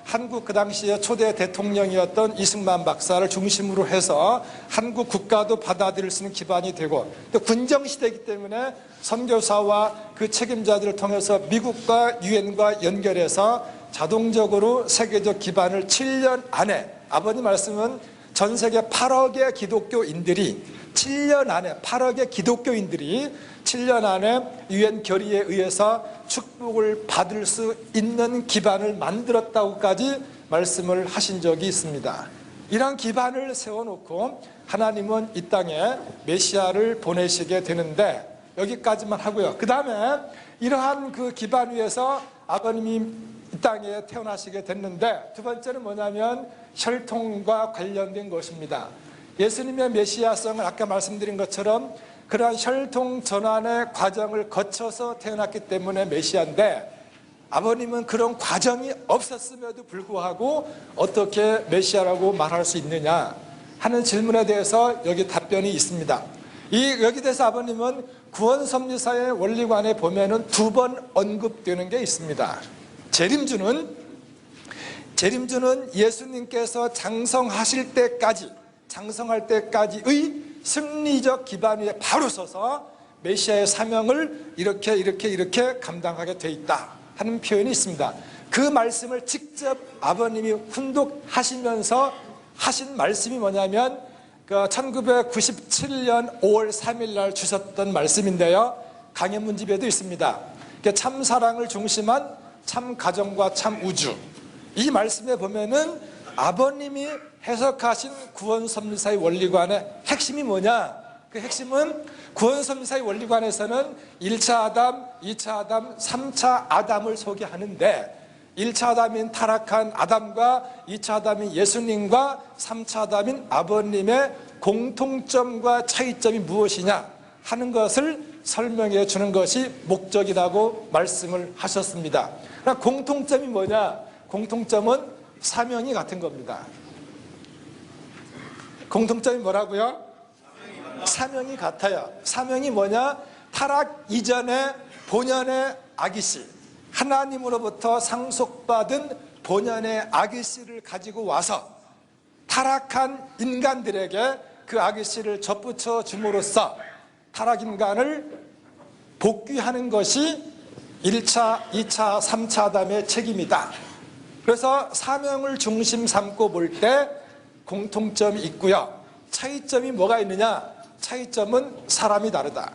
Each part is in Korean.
한국 그 당시에 초대 대통령이었던 이승만 박사를 중심으로 해서 한국 국가도 받아들일 수 있는 기반이 되고, 또 군정시대이기 때문에 선교사와 그 책임자들을 통해서 미국과 유엔과 연결해서 자동적으로 세계적 기반을 7년 안에, 아버님 말씀은 전 세계 8억의 기독교인들이 7년 안에 8억의 기독교인들이 7년 안에 유엔 결의에 의해서 축복을 받을 수 있는 기반을 만들었다고까지 말씀을 하신 적이 있습니다. 이런 기반을 세워놓고 하나님은 이 땅에 메시아를 보내시게 되는데, 여기까지만 하고요. 그 다음에 이러한 그 기반 위에서 아버님이 이 땅에 태어나시게 됐는데, 두 번째는 뭐냐면 혈통과 관련된 것입니다. 예수님의 메시아성을 아까 말씀드린 것처럼 그러한 혈통 전환의 과정을 거쳐서 태어났기 때문에 메시아인데, 아버님은 그런 과정이 없었음에도 불구하고 어떻게 메시아라고 말할 수 있느냐 하는 질문에 대해서 여기 답변이 있습니다. 여기 대해서 아버님은 구원섭리사의 원리관에 보면은 2번 언급되는 게 있습니다. 재림주는 예수님께서 장성하실 때까지, 장성할 때까지의 승리적 기반 위에 바로 서서 메시아의 사명을 이렇게 감당하게 돼 있다 하는 표현이 있습니다. 그 말씀을 직접 아버님이 훈독하시면서 하신 말씀이 뭐냐면 1997년 5월 3일 날 주셨던 말씀인데요, 강연문집에도 있습니다. 참 사랑을 중심한 참 가정과 참 우주, 이 말씀에 보면은 아버님이 해석하신 구원섭리사의 원리관의 핵심이 뭐냐? 그 핵심은 구원섭리사의 원리관에서는 1차 아담, 2차 아담, 3차 아담을 소개하는데, 1차 아담인 타락한 아담과 2차 아담인 예수님과 3차 아담인 아버님의 공통점과 차이점이 무엇이냐 하는 것을 설명해 주는 것이 목적이라고 말씀을 하셨습니다. 그러나 공통점이 뭐냐? 공통점은 사명이 같은 겁니다. 공통점이 뭐라고요? 사명이 같아요. 사명이 뭐냐? 타락 이전에 본연의 아기씨, 하나님으로부터 상속받은 본연의 아기씨를 가지고 와서 타락한 인간들에게 그 아기씨를 접붙여 줌으로써 타락 인간을 복귀하는 것이 1차, 2차, 3차 아담의 책임이다. 그래서 사명을 중심 삼고 볼 때 공통점이 있고요, 차이점이 뭐가 있느냐? 차이점은 사람이 다르다.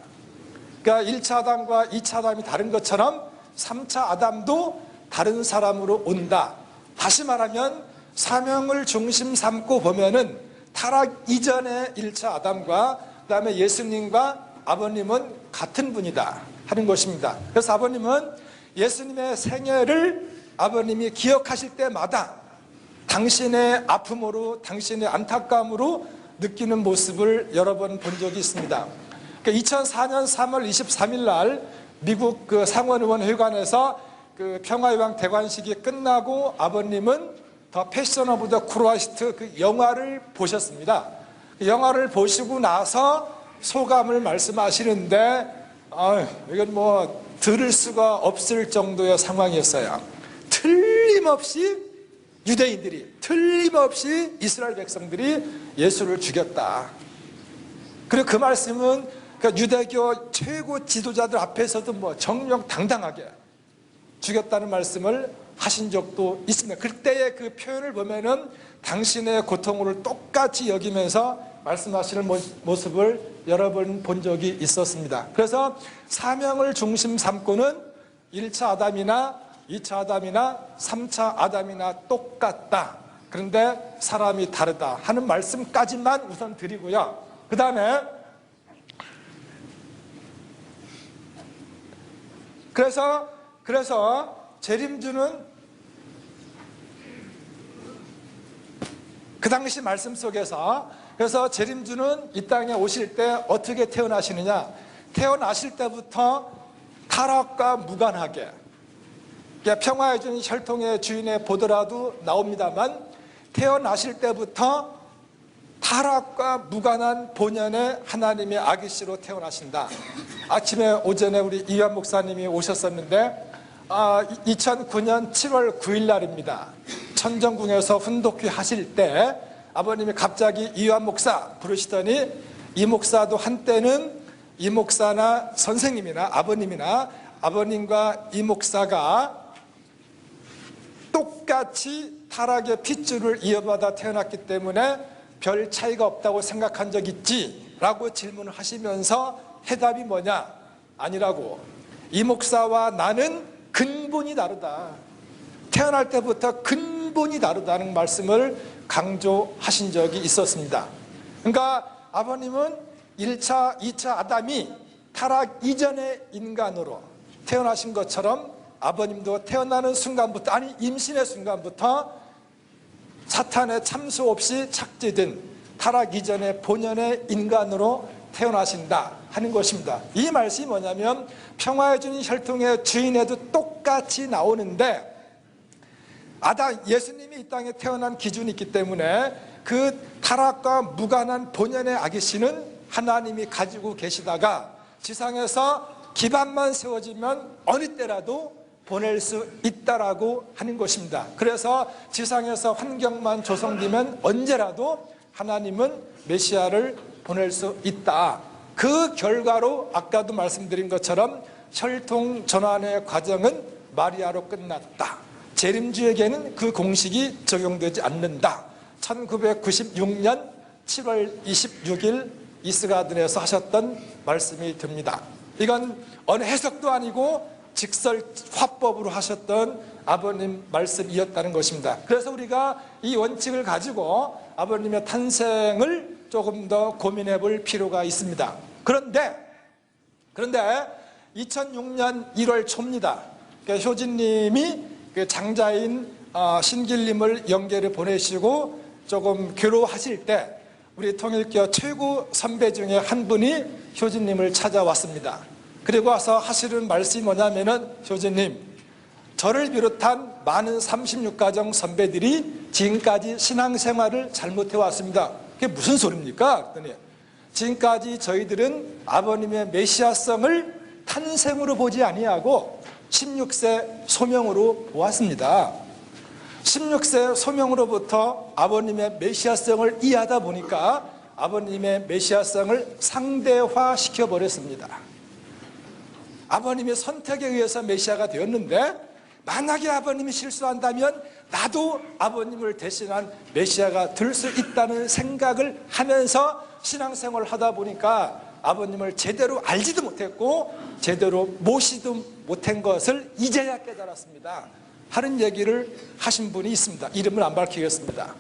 그러니까 1차 아담과 2차 아담이 다른 것처럼 3차 아담도 다른 사람으로 온다. 다시 말하면 사명을 중심 삼고 보면은 타락 이전의 1차 아담과 그 다음에 예수님과 아버님은 같은 분이다 하는 것입니다. 그래서 아버님은 예수님의 생애를 아버님이 기억하실 때마다 당신의 아픔으로, 당신의 안타까움으로 느끼는 모습을 여러 번 본 적이 있습니다. 2004년 3월 23일 날 미국 그 상원의원 회관에서 그 평화의왕 대관식이 끝나고 아버님은 더 패션 오브 더 크라이스트 그 영화를 보셨습니다. 그 영화를 보시고 나서 소감을 말씀하시는데, 이건 뭐 들을 수가 없을 정도의 상황이었어요. 틀림없이 유대인들이, 틀림없이 이스라엘 백성들이 예수를 죽였다. 그리고 그 말씀은 유대교 최고 지도자들 앞에서도 뭐 정명당당하게 죽였다는 말씀을 하신 적도 있습니다. 그때의 그 표현을 보면은 당신의 고통을 똑같이 여기면서 말씀하시는 모습을 여러 번 본 적이 있었습니다. 그래서 사명을 중심 삼고는 1차 아담이나 2차 아담이나 3차 아담이나 똑같다. 그런데 사람이 다르다 하는 말씀까지만 우선 드리고요. 그 다음에 그래서 재림주는 그 당시 말씀 속에서, 그래서 재림주는 이 땅에 오실 때 어떻게 태어나시느냐? 태어나실 때부터 타락과 무관하게, 평화의 준 혈통의 주인의 보더라도 나옵니다만, 태어나실 때부터 타락과 무관한 본연의 하나님의 아기씨로 태어나신다. 아침에 오전에 우리 이완 목사님이 오셨었는데 2009년 7월 9일 날입니다. 천정궁에서 훈독회 하실 때 아버님이 갑자기 이완 목사 부르시더니, 이 목사도 한때는 이 목사나 선생님이나 아버님이나 아버님과 이 목사가 똑같이 타락의 핏줄을 이어받아 태어났기 때문에 별 차이가 없다고 생각한 적 있지? 라고 질문을 하시면서 해답이 뭐냐? 아니라고. 이 목사와 나는 근본이 다르다. 태어날 때부터 근본이 다르다는 말씀을 강조하신 적이 있었습니다. 그러니까 아버님은 1차, 2차 아담이 타락 이전의 인간으로 태어나신 것처럼 아버님도 태어나는 순간부터, 아니 임신의 순간부터 사탄의 참수 없이 착지된 타락 이전의 본연의 인간으로 태어나신다 하는 것입니다. 이 말씀이 뭐냐면 평화의 주인 혈통의 주인에도 똑같이 나오는데, 예수님이 이 땅에 태어난 기준이 있기 때문에 그 타락과 무관한 본연의 아기씨는 하나님이 가지고 계시다가 지상에서 기반만 세워지면 어느 때라도 보낼 수 있다라고 하는 것입니다. 그래서 지상에서 환경만 조성되면 언제라도 하나님은 메시아를 보낼 수 있다. 그 결과로 아까도 말씀드린 것처럼 혈통 전환의 과정은 마리아로 끝났다. 재림주에게는 그 공식이 적용되지 않는다. 1996년 7월 26일 이스가든에서 하셨던 말씀이 됩니다. 이건 어느 해석도 아니고 직설 화법으로 하셨던 아버님 말씀이었다는 것입니다. 그래서 우리가 이 원칙을 가지고 아버님의 탄생을 조금 더 고민해 볼 필요가 있습니다. 그런데 2006년 1월 초입니다. 효진님이 장자인 신길님을 영계를 보내시고 조금 괴로워하실 때 우리 통일교 최고 선배 중에 한 분이 효진님을 찾아왔습니다. 그리고 와서 하시는 말씀이 뭐냐면은, 효진님, 저를 비롯한 많은 36가정 선배들이 지금까지 신앙생활을 잘못해 왔습니다. 그게 무슨 소리입니까? 그랬더니 지금까지 저희들은 아버님의 메시아성을 탄생으로 보지 아니하고 16세 소명으로 보았습니다. 16세 소명으로부터 아버님의 메시아성을 이해하다 보니까 아버님의 메시아성을 상대화시켜 버렸습니다. 아버님의 선택에 의해서 메시아가 되었는데, 만약에 아버님이 실수한다면 나도 아버님을 대신한 메시아가 될 수 있다는 생각을 하면서 신앙생활을 하다 보니까 아버님을 제대로 알지도 못했고 제대로 모시도 못한 것을 이제야 깨달았습니다 하는 얘기를 하신 분이 있습니다. 이름을 안 밝히겠습니다.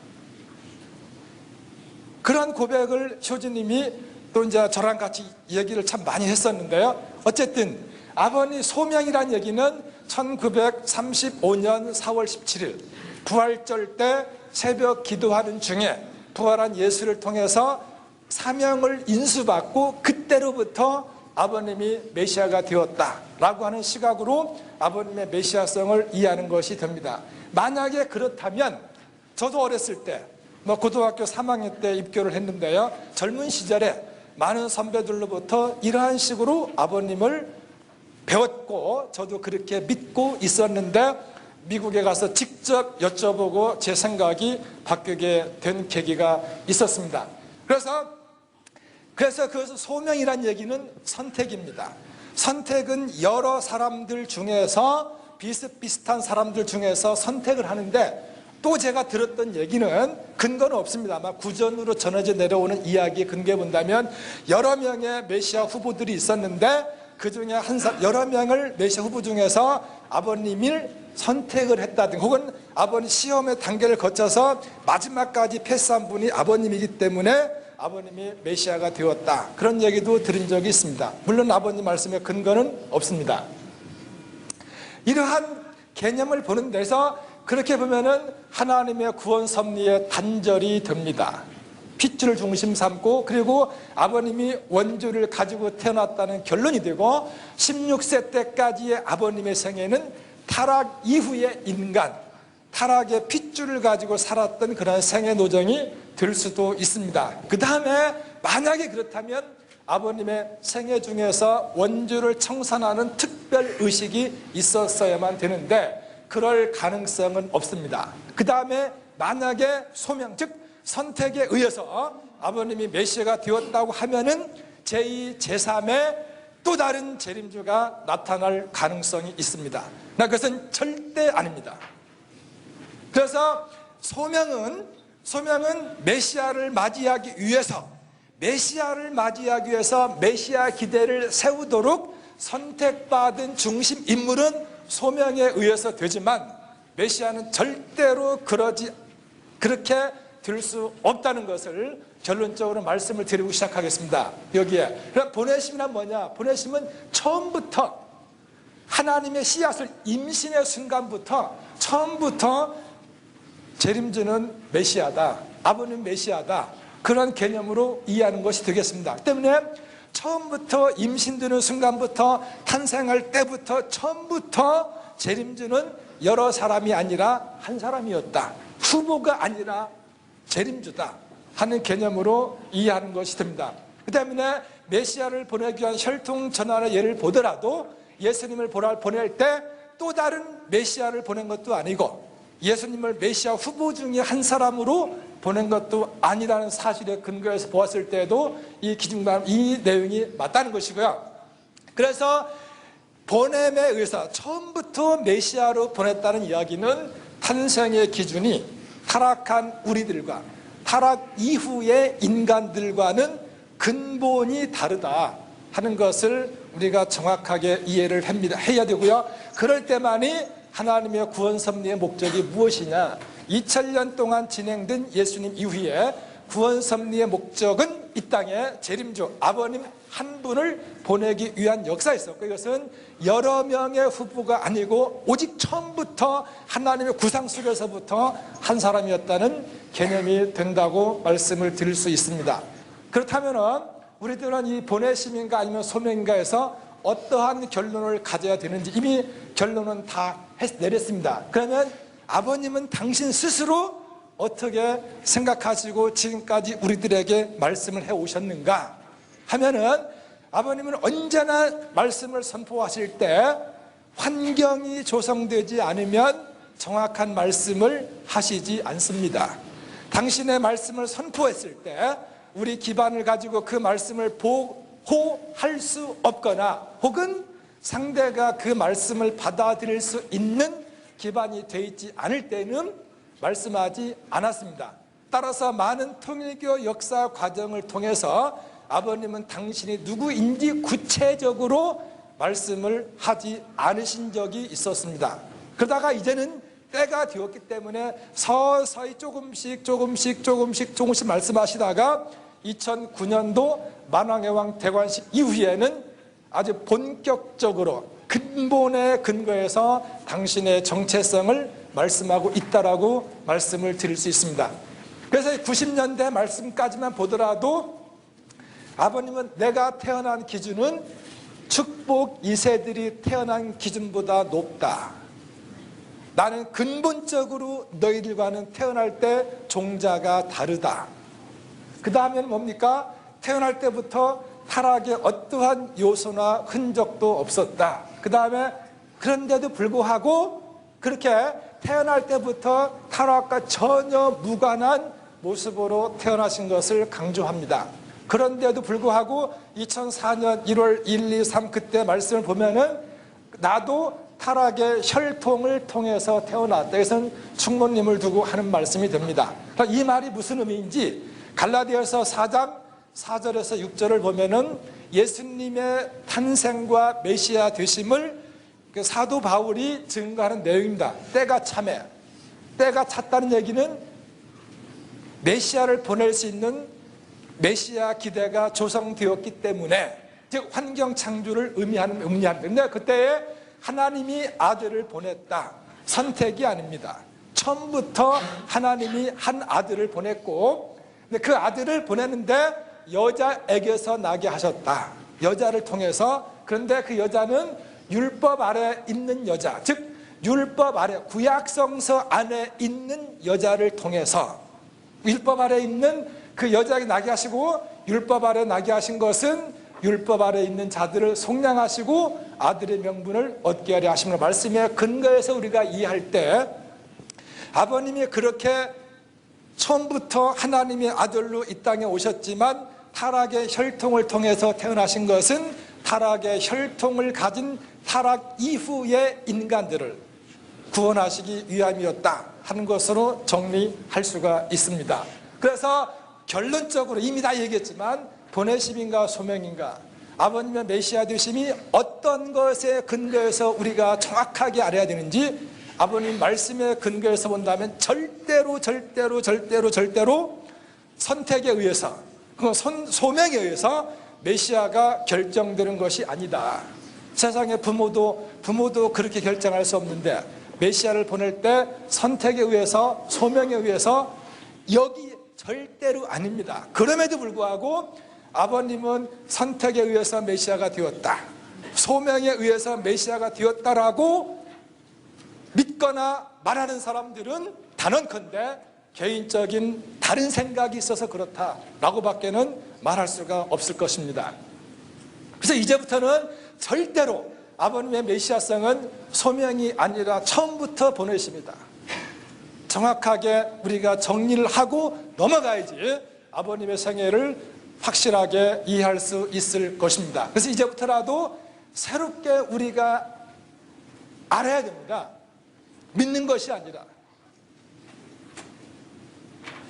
그런 고백을 효진님이 또 이제 저랑 같이 얘기를 참 많이 했었는데요. 어쨌든 아버님 소명이란 얘기는 1935년 4월 17일 부활절 때 새벽 기도하는 중에 부활한 예수를 통해서 사명을 인수받고 그때로부터 아버님이 메시아가 되었다라고 하는 시각으로 아버님의 메시아성을 이해하는 것이 됩니다. 만약에 그렇다면 저도 어렸을 때 고등학교 3학년 때 입교를 했는데요, 젊은 시절에 많은 선배들로부터 이러한 식으로 아버님을 배웠고 저도 그렇게 믿고 있었는데 미국에 가서 직접 여쭤보고 제 생각이 바뀌게 된 계기가 있었습니다. 그래서 그것은 소명이란 얘기는 선택입니다. 선택은 여러 사람들 중에서 비슷비슷한 사람들 중에서 선택을 하는데, 또 제가 들었던 얘기는 근거는 없습니다. 아마 구전으로 전해져 내려오는 이야기에 근거해 본다면 여러 명의 메시아 후보들이 있었는데 그 중에 여러 명을 메시아 후보 중에서 아버님을 선택을 했다든가, 혹은 아버님 시험의 단계를 거쳐서 마지막까지 패스한 분이 아버님이기 때문에 아버님이 메시아가 되었다, 그런 얘기도 들은 적이 있습니다. 물론 아버님 말씀에 근거는 없습니다. 이러한 개념을 보는 데서 그렇게 보면은 하나님의 구원 섭리에 단절이 됩니다. 핏줄을 중심 삼고, 그리고 아버님이 원주를 가지고 태어났다는 결론이 되고, 16세 때까지의 아버님의 생애는 타락 이후의 인간, 타락의 핏줄을 가지고 살았던 그런 생애 노정이 될 수도 있습니다. 그 다음에 만약에 그렇다면 아버님의 생애 중에서 원주를 청산하는 특별 의식이 있었어야만 되는데, 그럴 가능성은 없습니다. 그 다음에 만약에 소명, 즉 선택에 의해서 아버님이 메시아가 되었다고 하면은 제2, 제3의 또 다른 재림주가 나타날 가능성이 있습니다. 그것은 절대 아닙니다. 그래서 소명은 메시아를 맞이하기 위해서 메시아 기대를 세우도록 선택받은 중심 인물은 소명에 의해서 되지만 메시아는 절대로 그렇게 될 수 없다는 것을 결론적으로 말씀을 드리고 시작하겠습니다. 여기에 그럼 보내심이란 뭐냐? 보내심은 처음부터 하나님의 씨앗을 임신의 순간부터 처음부터 재림주는 메시아다, 아버님 메시아다, 그런 개념으로 이해하는 것이 되겠습니다. 때문에 처음부터 임신되는 순간부터 탄생할 때부터 처음부터 재림주는 여러 사람이 아니라 한 사람이었다, 후보가 아니라 재림주다 하는 개념으로 이해하는 것이 됩니다. 그 때문에 메시아를 보내기 위한 혈통전환의 예를 보더라도 예수님을 보낼 때 또 다른 메시아를 보낸 것도 아니고 예수님을 메시아 후보 중에 한 사람으로 보낸 것도 아니라는 사실에 근거해서 보았을 때도 이 기준과 이 내용이 맞다는 것이고요. 그래서 보냄에 의해서 처음부터 메시아로 보냈다는 이야기는 탄생의 기준이 타락한 우리들과 타락 이후의 인간들과는 근본이 다르다 하는 것을 우리가 정확하게 이해를 해야 되고요. 그럴 때만이 하나님의 구원 섭리의 목적이 무엇이냐, 2000년 동안 진행된 예수님 이후에 구원 섭리의 목적은 이 땅에 재림주 아버님 한 분을 보내기 위한 역사였었고, 이것은 여러 명의 후보가 아니고 오직 처음부터 하나님의 구상 속에서부터 한 사람이었다는 개념이 된다고 말씀을 드릴 수 있습니다. 그렇다면 우리들은 이 보내심인가 아니면 소명인가 해서 어떠한 결론을 가져야 되는지 이미 결론은 다 내렸습니다. 그러면 아버님은 당신 스스로 어떻게 생각하시고 지금까지 우리들에게 말씀을 해오셨는가 하면은, 아버님은 언제나 말씀을 선포하실 때 환경이 조성되지 않으면 정확한 말씀을 하시지 않습니다. 당신의 말씀을 선포했을 때 우리 기반을 가지고 그 말씀을 보호할 수 없거나 혹은 상대가 그 말씀을 받아들일 수 있는 기반이 되어 있지 않을 때는 말씀하지 않았습니다. 따라서 많은 통일교 역사 과정을 통해서 아버님은 당신이 누구인지 구체적으로 말씀을 하지 않으신 적이 있었습니다. 그러다가 이제는 때가 되었기 때문에 서서히 조금씩 말씀하시다가 2009년도 만왕의 대관식 이후에는 아주 본격적으로 근본에 근거해서 당신의 정체성을 말씀하고 있다라고 말씀을 드릴 수 있습니다. 그래서 90년대 말씀까지만 보더라도 아버님은 내가 태어난 기준은 축복 2세들이 태어난 기준보다 높다. 나는 근본적으로 너희들과는 태어날 때 종자가 다르다. 그 다음에는 뭡니까? 태어날 때부터 타락의 어떠한 요소나 흔적도 없었다. 그 다음에 그런데도 불구하고 그렇게 태어날 때부터 타락과 전혀 무관한 모습으로 태어나신 것을 강조합니다. 그런데도 불구하고 2004년 1월 1, 2, 3 그때 말씀을 보면은 나도 타락의 혈통을 통해서 태어났다. 그래서 충모님을 두고 하는 말씀이 됩니다. 이 말이 무슨 의미인지 갈라디아서 4장 4절에서 6절을 보면은 예수님의 탄생과 메시아 되심을 사도 바울이 증거하는 내용입니다. 때가 참해. 때가 찼다는 얘기는 메시아를 보낼 수 있는 메시아 기대가 조성되었기 때문에, 즉 환경 창조를 의미하는 근데 그때에 하나님이 아들을 보냈다. 선택이 아닙니다. 처음부터 하나님이 한 아들을 보냈고, 근데 그 아들을 보냈는데 여자에게서 나게 하셨다. 여자를 통해서. 그런데 그 여자는 율법 아래 있는 여자, 즉 율법 아래 구약성서 안에 있는 여자를 통해서, 율법 아래 있는 그 여자에게 나게 하시고 율법 아래 나게 하신 것은 율법 아래 있는 자들을 속량하시고 아들의 명분을 얻게 하려 하시는 말씀에 근거해서 우리가 이해할 때 아버님이 그렇게 처음부터 하나님의 아들로 이 땅에 오셨지만 타락의 혈통을 통해서 태어나신 것은 타락의 혈통을 가진 타락 이후의 인간들을 구원하시기 위함이었다 하는 것으로 정리할 수가 있습니다. 그래서 결론적으로 이미 다 얘기했지만 보내심인가 소명인가, 아버님의 메시아 되심이 어떤 것에 근거해서 우리가 정확하게 알아야 되는지 아버님 말씀에 근거해서 본다면 절대로 선택에 의해서, 소명에 의해서 메시아가 결정되는 것이 아니다. 세상의 부모도 그렇게 결정할 수 없는데 메시아를 보낼 때 선택에 의해서, 소명에 의해서, 여기 절대로 아닙니다. 그럼에도 불구하고 아버님은 선택에 의해서 메시아가 되었다, 소명에 의해서 메시아가 되었다라고 믿거나 말하는 사람들은 단언컨대 개인적인 다른 생각이 있어서 그렇다라고 밖에는 말할 수가 없을 것입니다. 그래서 이제부터는 절대로 아버님의 메시아성은 소명이 아니라 처음부터 보내십니다. 정확하게 우리가 정리를 하고 넘어가야지 아버님의 생애를 확실하게 이해할 수 있을 것입니다. 그래서 이제부터라도 새롭게 우리가 알아야 됩니다. 믿는 것이 아니라,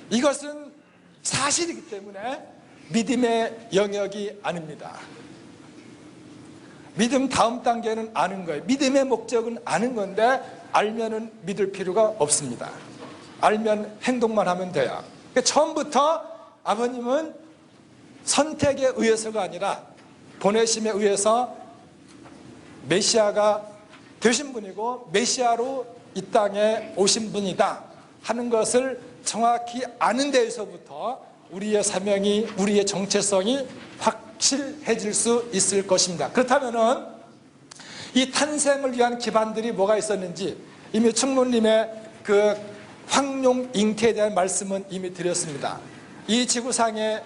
이것은 사실이기 때문에 믿음의 영역이 아닙니다. 믿음 다음 단계는 아는 거예요. 믿음의 목적은 아는 건데 알면은 믿을 필요가 없습니다. 알면 행동만 하면 돼요. 그러니까 처음부터 아버님은 선택에 의해서가 아니라 보내심에 의해서 메시아가 되신 분이고 메시아로 이 땅에 오신 분이다 하는 것을 정확히 아는 데에서부터 우리의 사명이, 우리의 정체성이 확실해질 수 있을 것입니다. 그렇다면은 이 탄생을 위한 기반들이 뭐가 있었는지 이미 충무님의 그 황룡 잉태에 대한 말씀은 이미 드렸습니다. 이 지구상에